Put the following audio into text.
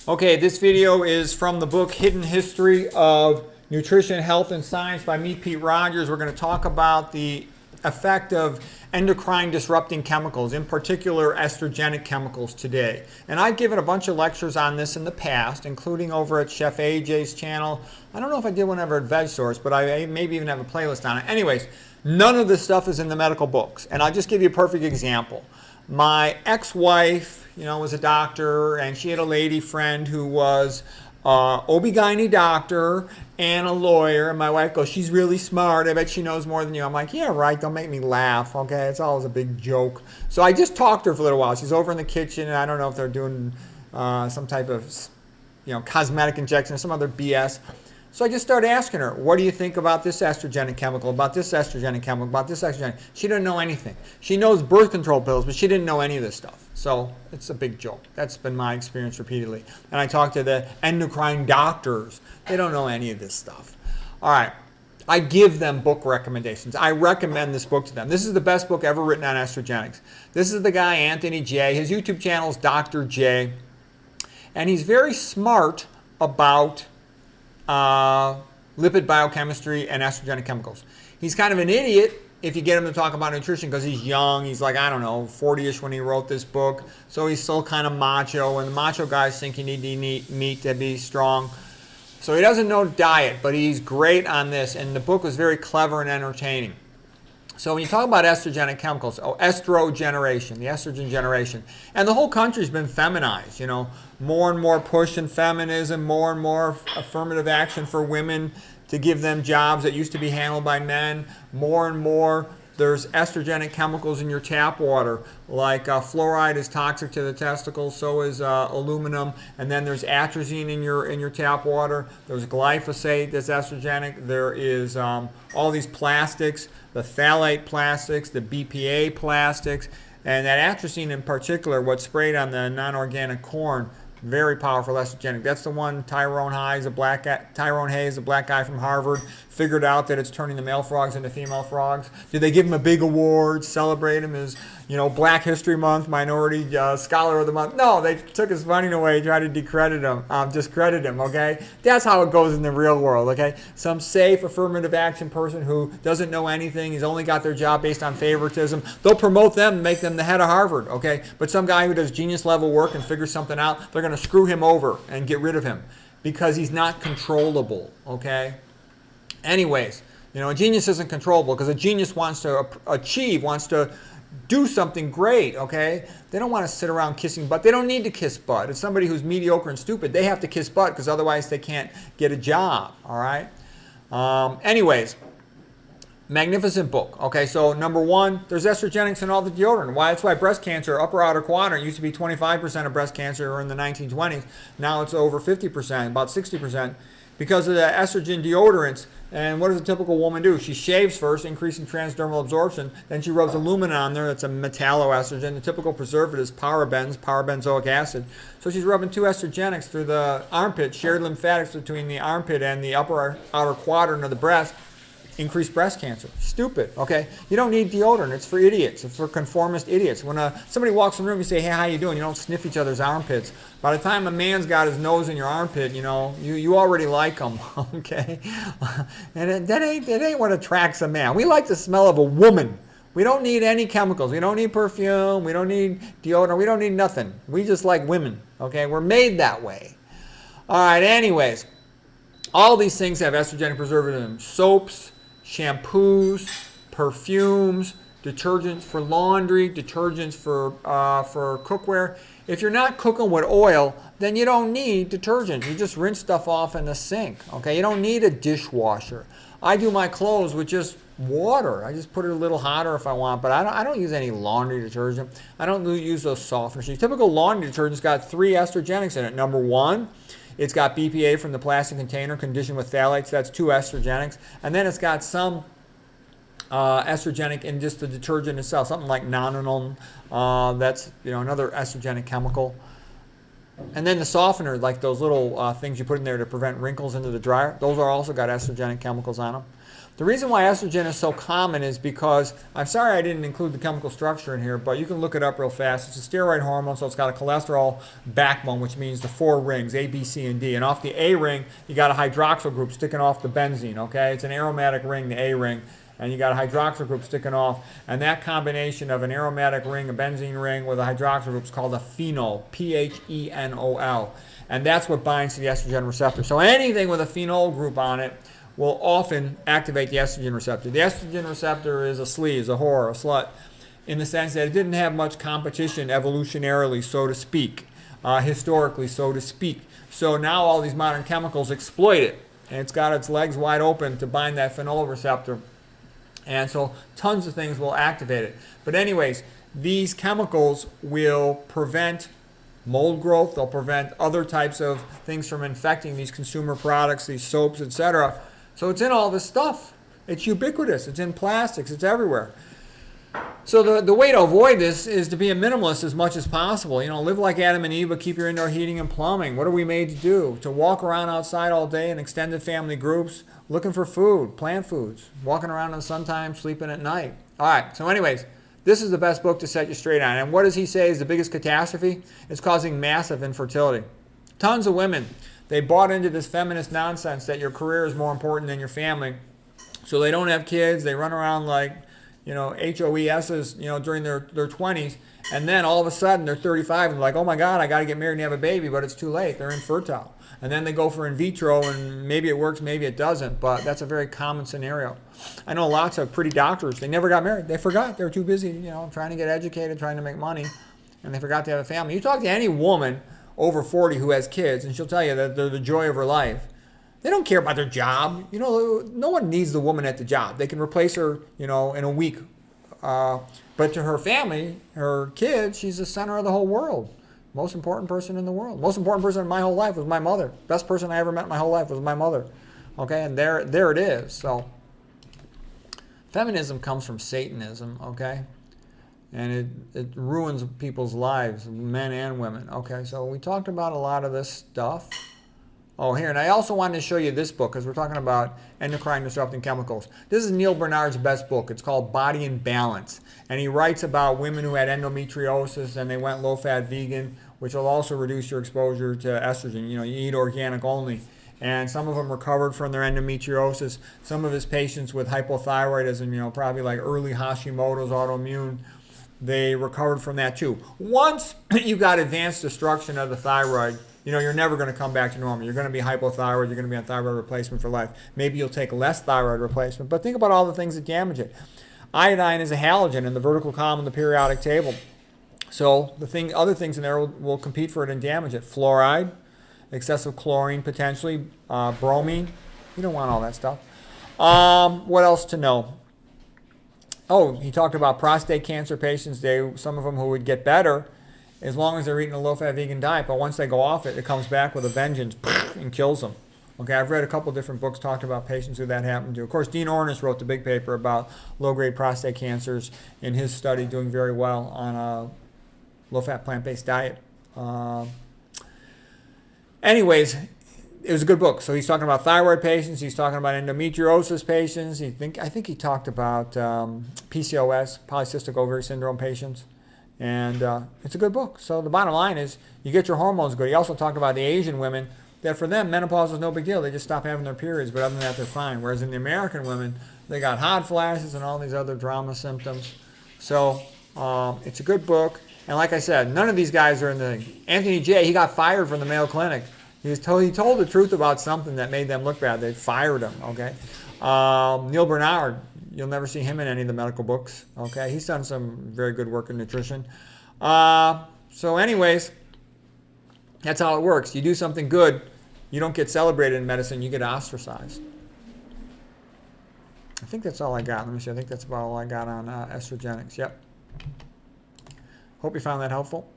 Okay, this video is from the book Hidden History of Nutrition, Health, and Science by me, Pete Rogers. We're going to talk about the effect of endocrine disrupting chemicals, in particular estrogenic chemicals today. And I've given a bunch of lectures on this in the past, including over at Chef AJ's channel. I don't know if I did one ever at VegSource, but I maybe even have a playlist on it. Anyways, none of this stuff is in the medical books. And I'll just give you a perfect example. My ex-wife, was a doctor, and she had a lady friend who was OB-GYN doctor and a lawyer. And my wife goes, she's really smart. I bet she knows more than you. I'm like, yeah, right. Don't make me laugh. Okay, it's always a big joke. So I just talked to her for a little while. She's over in the kitchen, and I don't know if they're doing some type of, cosmetic injection or some other BS. So I just started asking her, what do you think about this estrogenic chemical, about this estrogenic chemical, about this estrogenic? She didn't know anything. She knows birth control pills, but she didn't know any of this stuff. So it's a big joke. That's been my experience repeatedly. And I talked to the endocrine doctors. They don't know any of this stuff. All right. I give them book recommendations. I recommend this book to them. This is the best book ever written on estrogenics. This is the guy, Anthony J. His YouTube channel is Dr. J. And he's very smart about lipid biochemistry and estrogenic chemicals. He's kind of an idiot if you get him to talk about nutrition because he's young. He's like, I don't know, 40-ish when he wrote this book. So he's still kind of macho, and the macho guys think you need to eat meat to be strong. So he doesn't know diet, but he's great on this, and the book was very clever and entertaining. So when you talk about estrogenic chemicals, estrogeneration, the estrogen generation, and the whole country's been feminized, more and more push in feminism, more and more affirmative action for women to give them jobs that used to be handled by men, more and more there's estrogenic chemicals in your tap water, like fluoride is toxic to the testicles, so is aluminum, and then there's atrazine in your tap water, there's glyphosate that's estrogenic, there is all these plastics, the phthalate plastics, the BPA plastics, and that atrazine in particular, what's sprayed on the non-organic corn, very powerful estrogenic. That's the one Tyrone Hayes, the black guy from Harvard, figured out that it's turning the male frogs into female frogs. Did they give him a big award, celebrate him as, Black History Month, Minority Scholar of the Month? No, they took his funding away, tried to discredit him, okay? That's how it goes in the real world, okay? Some safe affirmative action person who doesn't know anything, he's only got their job based on favoritism, they'll promote them and make them the head of Harvard, okay? But some guy who does genius level work and figures something out, they're going to screw him over and get rid of him because he's not controllable, okay? Anyways, a genius isn't controllable because a genius wants to wants to do something great, okay? They don't want to sit around kissing butt. They don't need to kiss butt. It's somebody who's mediocre and stupid. They have to kiss butt because otherwise they can't get a job, all right? Anyways, magnificent book. Okay, so number one, there's estrogenics in all the deodorant. That's why breast cancer, upper outer quadrant, used to be 25% of breast cancer in the 1920s. Now it's over 50%, about 60%, because of the estrogen deodorants. And what does a typical woman do? She shaves first, increasing transdermal absorption. Then she rubs aluminum on there. That's a metalloestrogen. The typical preservative is parabenzoic acid. So she's rubbing two estrogenics through the armpit, shared lymphatics between the armpit and the upper outer quadrant of the breast. Increased breast cancer. Stupid, okay? You don't need deodorant. It's for idiots. It's for conformist idiots. When somebody walks in the room, you say, hey, how you doing? You don't sniff each other's armpits. By the time a man's got his nose in your armpit, you already like him, okay? And that ain't what attracts a man. We like the smell of a woman. We don't need any chemicals. We don't need perfume. We don't need deodorant. We don't need nothing. We just like women, okay? We're made that way. All right, anyways, all these things have estrogenic preservatives in them. Soaps, shampoos, perfumes, detergents for laundry, detergents for cookware. If you're not cooking with oil, then you don't need detergent. You just rinse stuff off in the sink. Okay, you don't need a dishwasher. I do my clothes with just water. I just put it a little hotter if I want, but I don't use any laundry detergent. I don't use those softeners. The typical laundry detergent's got 3 estrogenics in it. Number one, it's got BPA from the plastic container conditioned with phthalates. That's 2 estrogenics. And then it's got some estrogenic in just the detergent itself, something like nonanol. That's another estrogenic chemical. And then the softener, like those little things you put in there to prevent wrinkles into the dryer, those are also got estrogenic chemicals on them. The reason why estrogen is so common is because, I'm sorry I didn't include the chemical structure in here, but you can look it up real fast. It's a steroid hormone, so it's got a cholesterol backbone, which means the 4 rings, A, B, C, and D. And off the A ring, you got a hydroxyl group sticking off the benzene, okay? It's an aromatic ring, the A ring, and you got a hydroxyl group sticking off. And that combination of an aromatic ring, a benzene ring, with a hydroxyl group is called a phenol, Phenol. And that's what binds to the estrogen receptor. So anything with a phenol group on it will often activate the estrogen receptor. The estrogen receptor is a sleaze, a whore, a slut, in the sense that it didn't have much competition evolutionarily, so to speak, historically, so to speak. So now all these modern chemicals exploit it, and it's got its legs wide open to bind that phenol receptor. And so tons of things will activate it. But anyways, these chemicals will prevent mold growth. They'll prevent other types of things from infecting these consumer products, these soaps, etc. So it's in all this stuff. It's ubiquitous. It's in plastics. It's everywhere. So the way to avoid this is to be a minimalist as much as possible. You know, live like Adam and Eve, but keep your indoor heating and plumbing. What are we made to do? To walk around outside all day in extended family groups, looking for food, plant foods, walking around in the sun time, sleeping at night. All right, so anyways, this is the best book to set you straight on. And what does he say is the biggest catastrophe? It's causing massive infertility. Tons of women, they bought into this feminist nonsense that your career is more important than your family. So they don't have kids. They run around like, you know, HOESs, you know, during their 20s. And then all of a sudden they're 35 and they're like, oh my God, I got to get married and have a baby, but it's too late. They're infertile. And then they go for in vitro and maybe it works, maybe it doesn't. But that's a very common scenario. I know lots of pretty doctors, they never got married. They forgot. They were too busy, you know, trying to get educated, trying to make money. And they forgot to have a family. You talk to any woman over 40 who has kids and she'll tell you that they're the joy of her life. They don't care about their job. You know, no one needs the woman at the job. They can replace her, you know, in a week. But to her family, her kids, she's the center of the whole world. Most important person in the world. Most important person in my whole life was my mother. Best person I ever met in my whole life was my mother. Okay, and there it is. So feminism comes from Satanism, okay? And it ruins people's lives, men and women. Okay, so we talked about a lot of this stuff. Oh, here, and I also wanted to show you this book because we're talking about endocrine disrupting chemicals. This is Neal Barnard's best book. It's called Body in Balance. And he writes about women who had endometriosis and they went low-fat vegan, which will also reduce your exposure to estrogen. You know, you eat organic only. And some of them recovered from their endometriosis. Some of his patients with hypothyroidism, you know, probably like early Hashimoto's, autoimmune, they recovered from that too. Once you got advanced destruction of the thyroid, you know, you're never going to come back to normal. You're going to be hypothyroid. You're going to be on thyroid replacement for life. Maybe you'll take less thyroid replacement. But think about all the things that damage it. Iodine is a halogen in the vertical column of the periodic table. So the other things in there will compete for it and damage it. Fluoride, excessive chlorine potentially, bromine. You don't want all that stuff. What else to know? Oh, he talked about prostate cancer patients. Some of them who would get better as long as they're eating a low-fat vegan diet, but once they go off it, it comes back with a vengeance and kills them. Okay, I've read a couple different books talking about patients who that happened to. Of course, Dean Ornish wrote the big paper about low-grade prostate cancers in his study, doing very well on a low-fat plant-based diet. Anyways, it was a good book. So he's talking about thyroid patients. He's talking about endometriosis patients. I think he talked about PCOS, polycystic ovary syndrome patients. And it's a good book. So the bottom line is you get your hormones good. He also talked about the Asian women, that for them, menopause is no big deal. They just stop having their periods, but other than that, they're fine. Whereas in the American women, they got hot flashes and all these other drama symptoms. So it's a good book. And like I said, none of these guys are in the... Anthony J., he got fired from the Mayo Clinic. He told the truth about something that made them look bad. They fired him, okay? Neal Barnard, you'll never see him in any of the medical books, okay? He's done some very good work in nutrition. So anyways, that's how it works. You do something good, you don't get celebrated in medicine, you get ostracized. I think that's all I got. Let me see. I think that's about all I got on estrogenics. Yep. Hope you found that helpful.